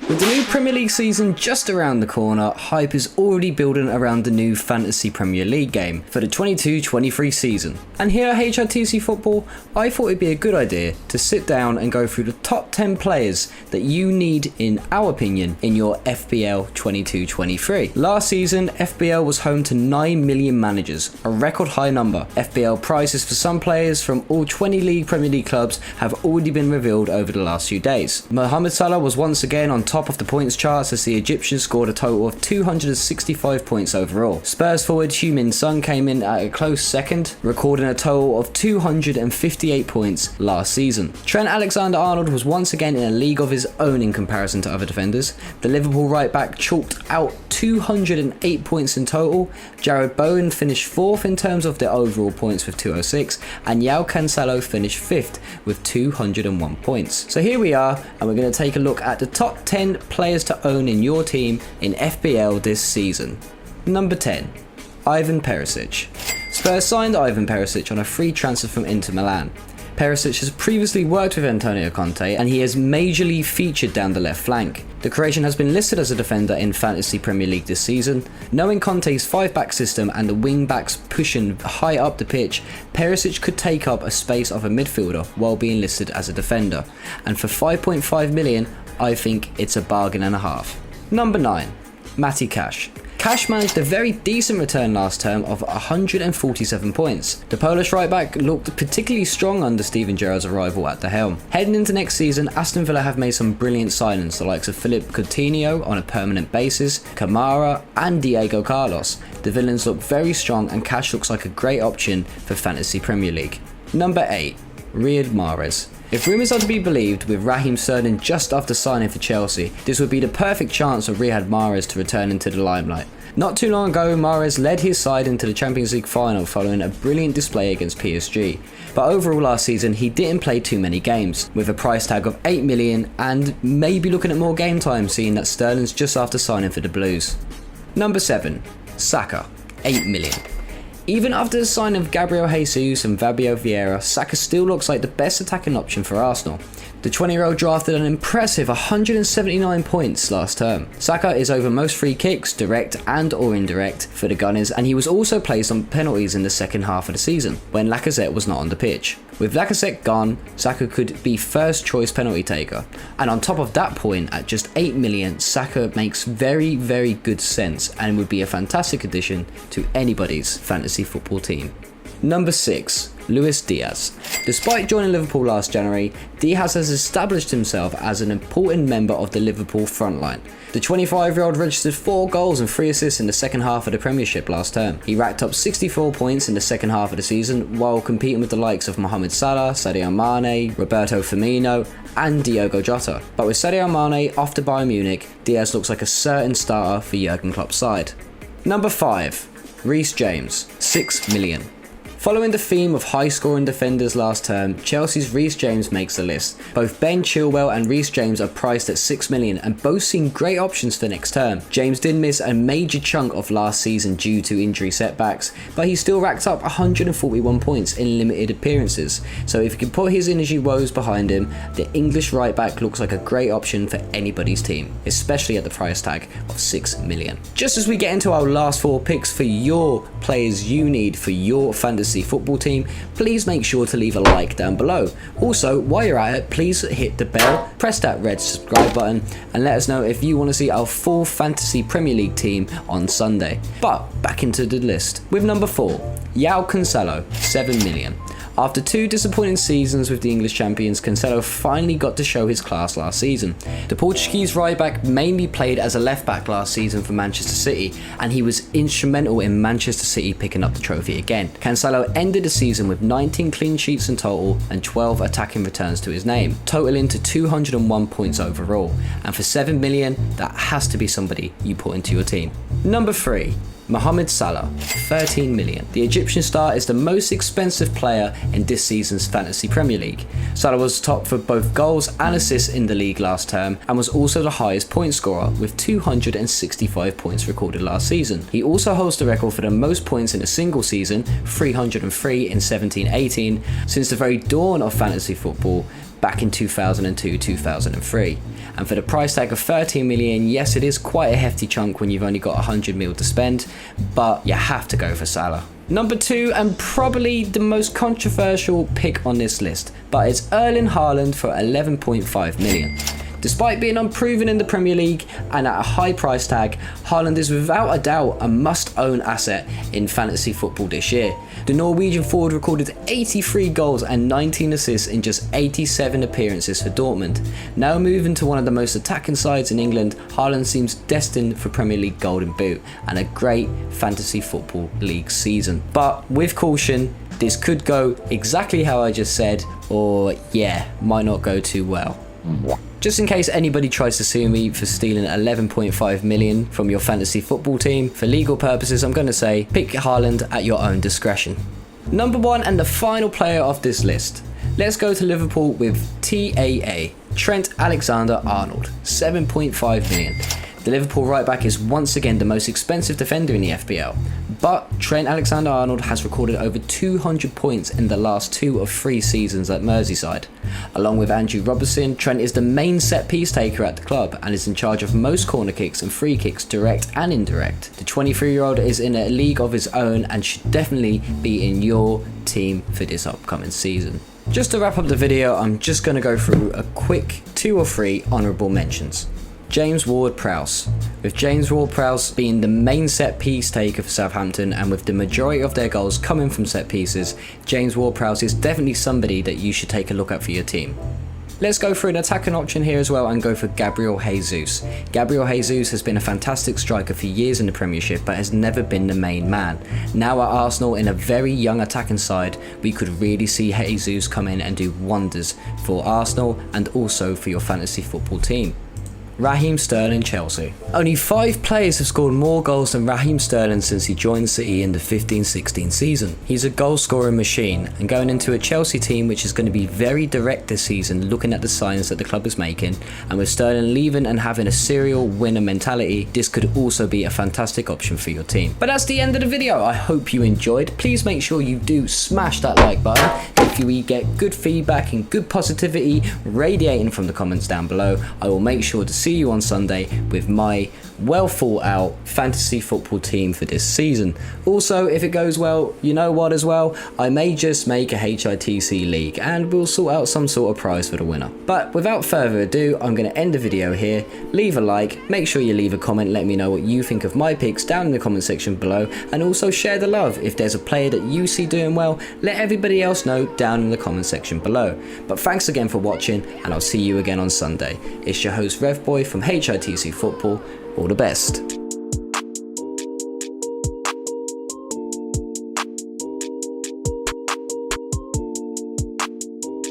With the new Premier League season just around the corner, hype is already building around the new Fantasy Premier League game for the 22-23 season. And here at HRTC Football, I thought it'd be a good idea to sit down and go through the top 10 players that you need, in our opinion, in your FPL 22-23. Last season, FPL was home to 9 million managers, a record high number. FPL prices for some players from all 20 League Premier League clubs have already been revealed over the last few days. Mohamed Salah was once again on top of the points charts as the Egyptian scored a total of 265 points overall. Spurs forward Heung-min Son came in at a close second, recording a total of 258 points last season. Trent AlexanderArnold was once again in a league of his own in comparison to other defenders. The Liverpool right back chalked out 208 points in total. Jared Bowen finished 4th in terms of the overall points with 206, and João Cancelo finished 5th with 201 points. So here we are, and we're going to take a look at the top 10 players to own in your team in FPL this season. Number 10. Ivan Perisic. Spurs signed Ivan Perisic on a free transfer from Inter Milan. Perisic has previously worked with Antonio Conte, and he has majorly featured down the left flank. The Croatian has been listed as a defender in Fantasy Premier League this season. Knowing Conte's 5-back system and the wing-backs pushing high up the pitch, Perisic could take up a space of a midfielder while being listed as a defender. And for 5.5 million, I think it's a bargain and a half. Number 9. Mateusz Klich. Klich managed a very decent return last term of 147 points. The Polish right-back looked particularly strong under Steven Gerrard's arrival at the helm. Heading into next season, Aston Villa have made some brilliant signings, the likes of Philippe Coutinho on a permanent basis, Kamara and Diego Carlos. The villains look very strong, and Klich looks like a great option for Fantasy Premier League. Number 8. Riyad Mahrez. If rumours are to be believed, with Raheem Sterling just after signing for Chelsea, this would be the perfect chance for Riyad Mahrez to return into the limelight. Not too long ago, Mahrez led his side into the Champions League final following a brilliant display against PSG. But overall last season, he didn't play too many games, with a price tag of 8 million and maybe looking at more game time, seeing that Sterling's just after signing for the Blues. Number 7. Saka. 8 million. Even after the sign of Gabriel Jesus and Fabio Vieira, Saka still looks like the best attacking option for Arsenal. The 20-year-old drafted an impressive 179 points last term. Saka is over most free kicks, direct and or indirect, for the Gunners, and he was also placed on penalties in the second half of the season, when Lacazette was not on the pitch. With Lacazette gone, Saka could be first choice penalty taker. And on top of that point, at just 8 million, Saka makes very, very good sense and would be a fantastic addition to anybody's fantasy football team. Number 6. Luis Diaz. Despite joining Liverpool last January, Diaz has established himself as an important member of the Liverpool frontline. The 25-year-old registered 4 goals and 3 assists in the second half of the Premiership last term. He racked up 64 points in the second half of the season while competing with the likes of Mohamed Salah, Sadio Mane, Roberto Firmino and Diogo Jota. But with Sadio Mane off to Bayern Munich, Diaz looks like a certain starter for Jurgen Klopp's side. Number 5. Reece James. 6 million. Following the theme of high-scoring defenders last term, Chelsea's Reece James makes the list. Both Ben Chilwell and Reece James are priced at 6 million and both seem great options for next term. James did miss a major chunk of last season due to injury setbacks, but he still racked up 141 points in limited appearances. So if he can put his injury woes behind him, the English right-back looks like a great option for anybody's team, especially at the price tag of 6 million. Just as we get into our last 4 picks for your players you need for your fantasy football team, please make sure to leave a like down below. Also, while you're at it, please hit the bell, press that red subscribe button, and let us know if you want to see our full Fantasy Premier League team on Sunday. But back into the list with number 4, João Cancelo, 7 million. After 2 disappointing seasons with the English champions, Cancelo finally got to show his class last season. The Portuguese right-back mainly played as a left-back last season for Manchester City, and he was instrumental in Manchester City picking up the trophy again. Cancelo ended the season with 19 clean sheets in total and 12 attacking returns to his name, totaling to 201 points overall. And for 7 million, that has to be somebody you put into your team. Number 3. Mohamed Salah, 13 million. The Egyptian star is the most expensive player in this season's Fantasy Premier League. Salah was top for both goals and assists in the league last term and was also the highest point scorer with 265 points recorded last season. He also holds the record for the most points in a single season, 303 in 17-18. Since the very dawn of fantasy football, back in 2002-2003. And for the price tag of 13 million, yes, it is quite a hefty chunk when you've only got 100 mil to spend, but you have to go for Salah. Number 2, and probably the most controversial pick on this list, but it's Erling Haaland for 11.5 million. Despite being unproven in the Premier League and at a high price tag, Haaland is without a doubt a must-own asset in fantasy football this year. The Norwegian forward recorded 83 goals and 19 assists in just 87 appearances for Dortmund. Now moving to one of the most attacking sides in England, Haaland seems destined for Premier League Golden Boot and a great fantasy football league season. But with caution, this could go exactly how I just said, or yeah, might not go too well. Just in case anybody tries to sue me for stealing 11.5 million from your fantasy football team, for legal purposes, I'm going to say pick Haaland at your own discretion. Number 1 and the final player of this list. Let's go to Liverpool with TAA, Trent Alexander-Arnold, 7.5 million. The Liverpool right back is once again the most expensive defender in the FPL, but Trent Alexander-Arnold has recorded over 200 points in the last 2 of 3 seasons at Merseyside. Along with Andrew Robertson, Trent is the main set piece taker at the club and is in charge of most corner kicks and free kicks, direct and indirect. The 23-year-old is in a league of his own and should definitely be in your team for this upcoming season. Just to wrap up the video, I'm just going to go through a quick 2 or 3 honourable mentions. James Ward-Prowse. With James Ward-Prowse being the main set piece taker for Southampton and with the majority of their goals coming from set pieces, James Ward-Prowse is definitely somebody that you should take a look at for your team. Let's go for an attacking option here as well and go for Gabriel Jesus. Gabriel Jesus has been a fantastic striker for years in the Premiership but has never been the main man. Now at Arsenal in a very young attacking side, we could really see Jesus come in and do wonders for Arsenal and also for your fantasy football team. Raheem Sterling, Chelsea. Only 5 players have scored more goals than Raheem Sterling since he joined City in the 15-16 season. He's a goal scoring machine, and going into a Chelsea team which is going to be very direct this season looking at the signs that the club is making, and with Sterling leaving and having a serial winner mentality, this could also be a fantastic option for your team. But that's the end of the video. I hope you enjoyed. Please make sure you do smash that like button if we get good feedback and good positivity radiating from the comments down below. I will make sure to see you on Sunday with my well thought out fantasy football team for this season. Also, if it goes well, you know what as well, I may just make a HITC league and we'll sort out some sort of prize for the winner. But without further ado, I'm going to end the video here. Leave a like, make sure you leave a comment, let me know what you think of my picks down in the comment section below, and also share the love. If there's a player that you see doing well, let everybody else know down in the comment section below. But thanks again for watching, and I'll see you again on Sunday. It's your host RevBoy from HITC Football. All the best.